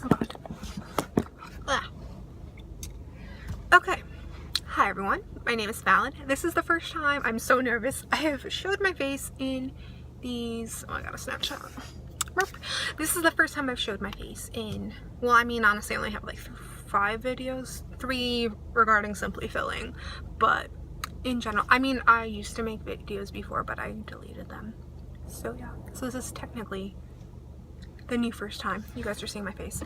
Oh god. Ah. Okay. Hi everyone. My name is Fallon. This is the first time, I'm so nervous, I have showed my face in these, oh I got a Snapchat. This is the first time I've showed my face in, well I mean honestly I only have like 5 videos, 3 regarding simply filling, but in general, I mean I used to make videos before but I deleted them. So yeah, so this is technically the new first time you guys are seeing my face.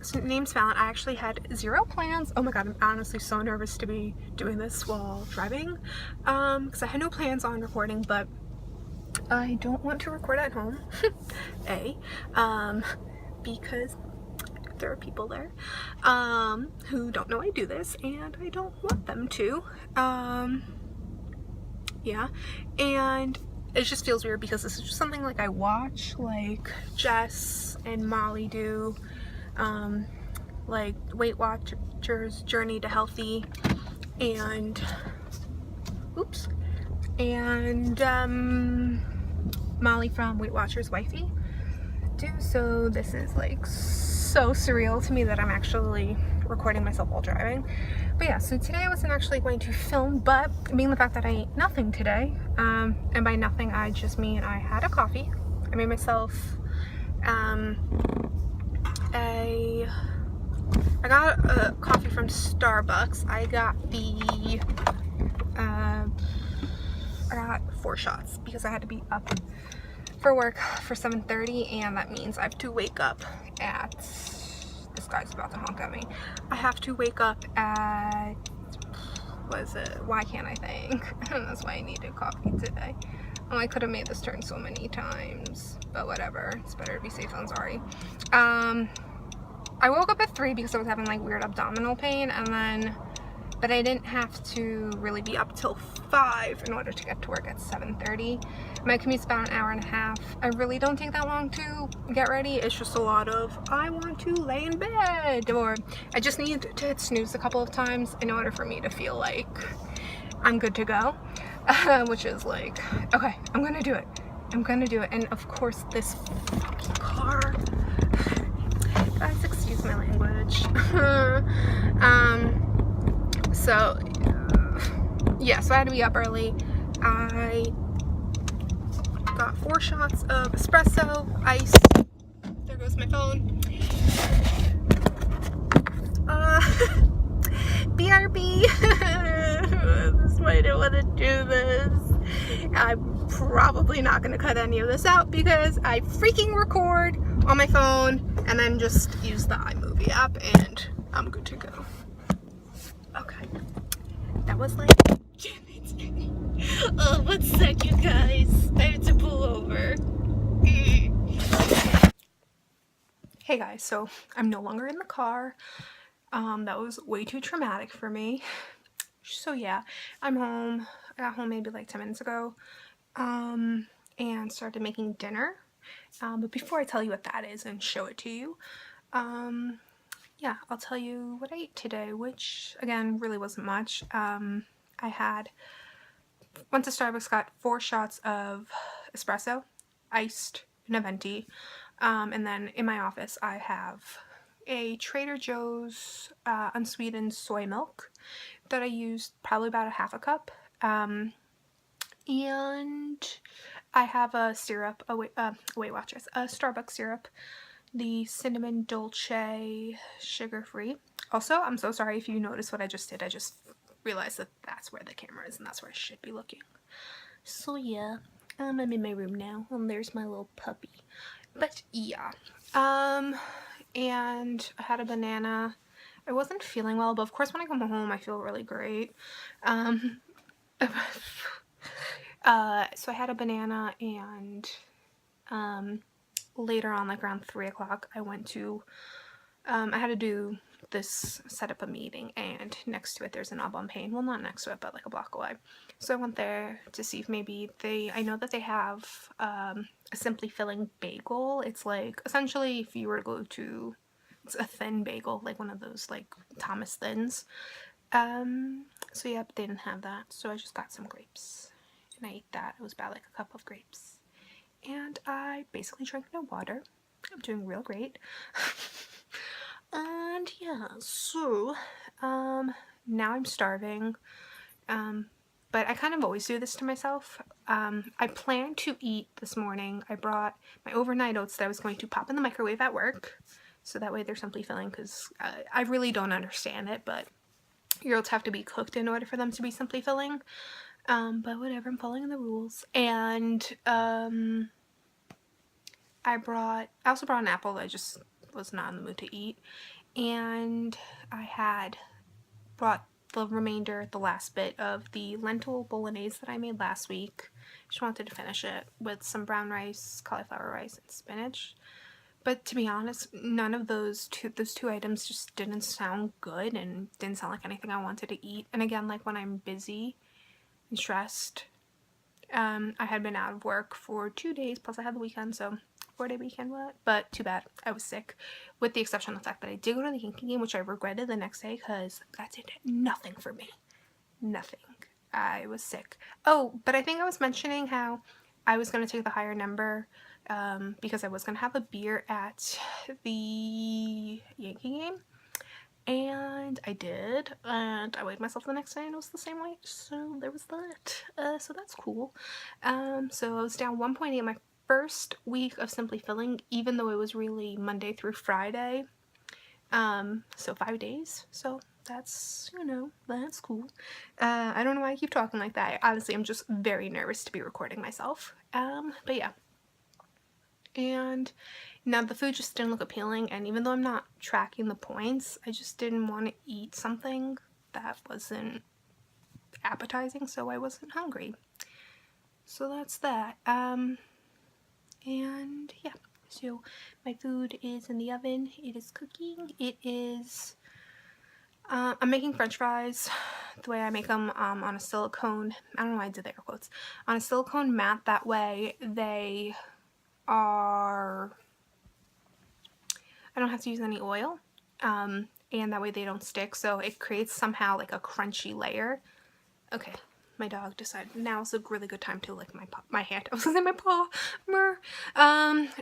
So name's Fallon. I actually had 0 plans. Oh my god, I'm honestly so nervous to be doing this while driving, because I had no plans on recording, but I don't want to record at home. Because there are people there who don't know I do this and I don't want them to. Yeah, and it just feels weird because this is just something like I watch like Jess and Molly do, like Weight Watchers Journey to Healthy, and oops, and Molly from Weight Watchers Wifey do. So this is like so surreal to me that I'm actually recording myself while driving. But yeah, so today I wasn't actually going to film, but being the fact that I ate nothing today, and by nothing I just mean I had a coffee. I made myself I got a coffee from Starbucks. I got I got 4 shots because I had to be up for work for 7:30, and that means I have to wake up at, this guy's about to honk at me. I have to wake up at, what is it? Why can't I think? That's why I needed coffee today. Oh, I could have made this turn so many times, but whatever. It's better to be safe than sorry. I woke up at 3 because I was having like weird abdominal pain, and then, but I didn't have to really be up till 5 in order to get to work at 7:30. My commute's about an hour and a half. I really don't take that long to get ready. It's just a lot of, I want to lay in bed, or I just need to hit snooze a couple of times in order for me to feel like I'm good to go, which is like, okay, I'm gonna do it. I'm gonna do it. And of course this fucking car. Guys, excuse my language. So yeah, so I had to be up early. I got 4 shots of espresso, ice. There goes my phone. BRB. This is why I didn't want to do this. I'm probably not going to cut any of this out because I freaking record on my phone and then just use the iMovie app and I'm good to go. Okay. That was like, damn it. Oh, what's that, you guys? I have to pull over. Hey guys, so I'm no longer in the car. That was way too traumatic for me. So yeah, I'm home. I got home maybe like 10 minutes ago, and started making dinner. But before I tell you what that is and show it to you, yeah, I'll tell you what I ate today, which again really wasn't much. I went to Starbucks, got 4 shots of espresso, iced in a venti, and then in my office I have a Trader Joe's unsweetened soy milk that I used probably about a half a cup, and I have a syrup, a Weight Watchers, a Starbucks syrup, the cinnamon dolce, sugar-free. Also, I'm so sorry if you noticed what I just did. I just realized that that's where the camera is and that's where I should be looking. So yeah, I'm in my room now and there's my little puppy. But yeah, and I had a banana. I wasn't feeling well, but of course when I come home I feel really great. So I had a banana, and later on, like around 3 o'clock, I went to, I had to do this, set up a meeting, and next to it there's an Au Bon Pain. Well, not next to it, but like a block away. So I went there to see if maybe I know that they have a Simply Filling bagel. It's like, essentially, if you were to go to, it's a thin bagel, like one of those like Thomas Thins. So yeah, but they didn't have that, so I just got some grapes and I ate that. It was about like a cup of grapes, and I basically drank no water. I'm doing real great. And yeah, so now I'm starving. But I kind of always do this to myself. I planned to eat this morning. I brought my overnight oats that I was going to pop in the microwave at work, so that way they're simply filling, because I really don't understand it, but your oats have to be cooked in order for them to be simply filling. But whatever, I'm following the rules. And I also brought an apple that I just was not in the mood to eat. And I had brought the remainder, the last bit of the lentil bolognese that I made last week. Just wanted to finish it with some brown rice, cauliflower rice, and spinach. But to be honest, none of those two items just didn't sound good and didn't sound like anything I wanted to eat. And again, like when I'm busy and stressed, I had been out of work for 2 days, plus I had the weekend, so 4-day weekend, what? But too bad, I was sick, with the exception of the fact that I did go to the Yankee game, which I regretted the next day because that did nothing for me. Nothing. I was sick. Oh, but I think I was mentioning how I was going to take the higher number because I was going to have a beer at the Yankee game. And I did, and I weighed myself the next day and it was the same weight, so there was that. So that's cool. So I was down 1.8 my first week of Simply Filling, even though it was really Monday through Friday. So 5 days, so that's, you know, that's cool. I don't know why I keep talking like that. Honestly, I'm just very nervous to be recording myself. But yeah. And now the food just didn't look appealing, and even though I'm not tracking the points, I just didn't want to eat something that wasn't appetizing, so I wasn't hungry. So that's that. And yeah, so my food is in the oven. It is cooking. It is I'm making french fries the way I make them, on a silicone, I don't know why I did the air quotes, on a silicone mat. That way they are, I don't have to use any oil, and that way they don't stick, so it creates somehow like a crunchy layer. Okay, my dog decided now's a really good time to lick my hand. I was gonna say my paw.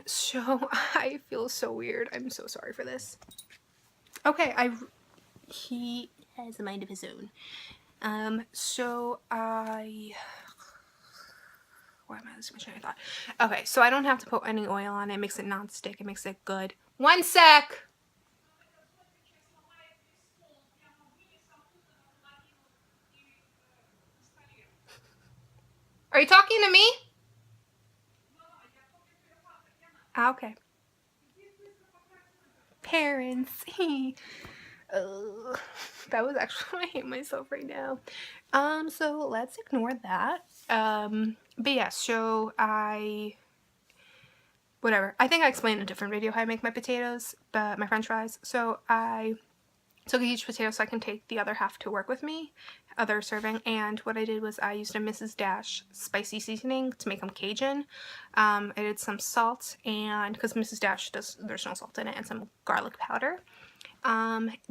So I feel so weird. I'm so sorry for this. Okay, he has a mind of his own. So why am I losing my train of thought? Okay, so I don't have to put any oil on it. It makes it non-stick. It makes it good. One sec! Are you talking to me? Okay. Parents. That was actually, I hate myself right now. So let's ignore that. But yeah, so whatever. I think I explained in a different video how I make my potatoes, but my french fries. So I took a huge potato so I can take the other half to work with me, other serving, and what I did was I used a Mrs. Dash spicy seasoning to make them Cajun. I did some salt, and because Mrs. Dash there's no salt in it, and some garlic powder.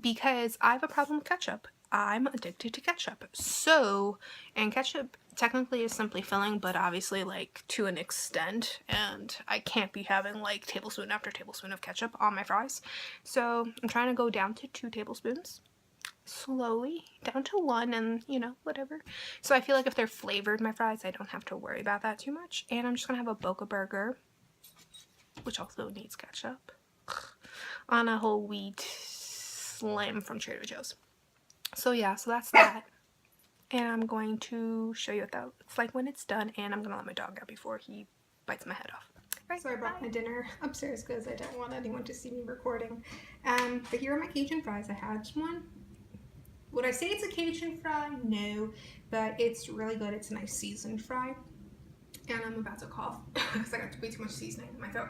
Because I have a problem with ketchup. I'm addicted to ketchup. So, and ketchup technically is simply filling, but obviously like to an extent, and I can't be having like tablespoon after tablespoon of ketchup on my fries. So I'm trying to go down to 2 tablespoons. Slowly down to 1, and you know, whatever. So I feel like if they're flavored, my fries, I don't have to worry about that too much. And I'm just gonna have a Boca burger, which also needs ketchup, on a whole wheat slim from Trader Joe's. So yeah, so that's that. And I'm going to show you what that looks like when it's done, and I'm gonna let my dog out before he bites my head off. Right, so I brought my dinner upstairs because I didn't want anyone to see me recording. But here are my Cajun fries. I had one. Would I say it's a Cajun fry? No, but it's really good. It's a nice seasoned fry. And I'm about to cough because I got way too much seasoning in my throat.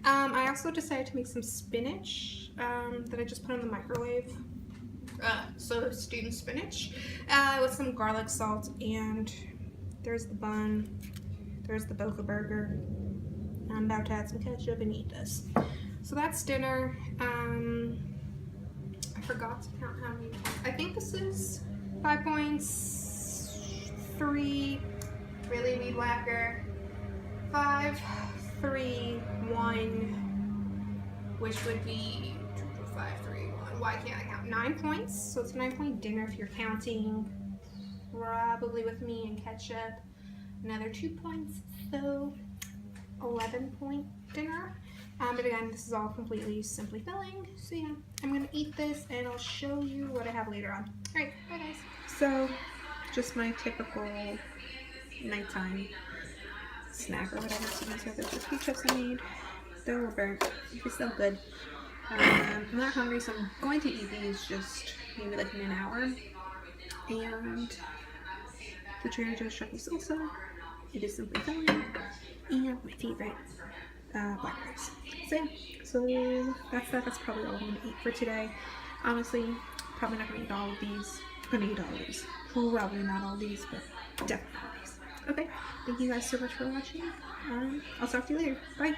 I also decided to make some spinach that I just put in the microwave. So steamed spinach with some garlic, salt, and there's the bun. There's the Boca burger. I'm about to add some ketchup and eat this. So that's dinner. I forgot to count how many points. I think this is 5 points. 3. Really need lacquer. 5, 3, 1. which would be 2, 5, 3, 1. Why can't I count? 9 points. So it's a 9-point dinner if you're counting probably with me and ketchup. Another 2 points, so 11-point dinner. But again, this is all completely simply filling. So yeah, I'm gonna eat this and I'll show you what I have later on. All right, bye guys. So just my typical nighttime snack or whatever. So these are the turkey chips I made. They're a little burnt. It's still good. I'm not hungry, so I'm going to eat these just maybe like in an hour. And the Trader Joe's turkey salsa. It is simply filling. And my favorite black rice. So yeah, so that's probably all I'm gonna eat for today. Honestly, probably not gonna eat all of these. I'm gonna eat all of these. Probably not all of these, but definitely all of these. Okay, thank you guys so much for watching. I'll talk to you later. Bye.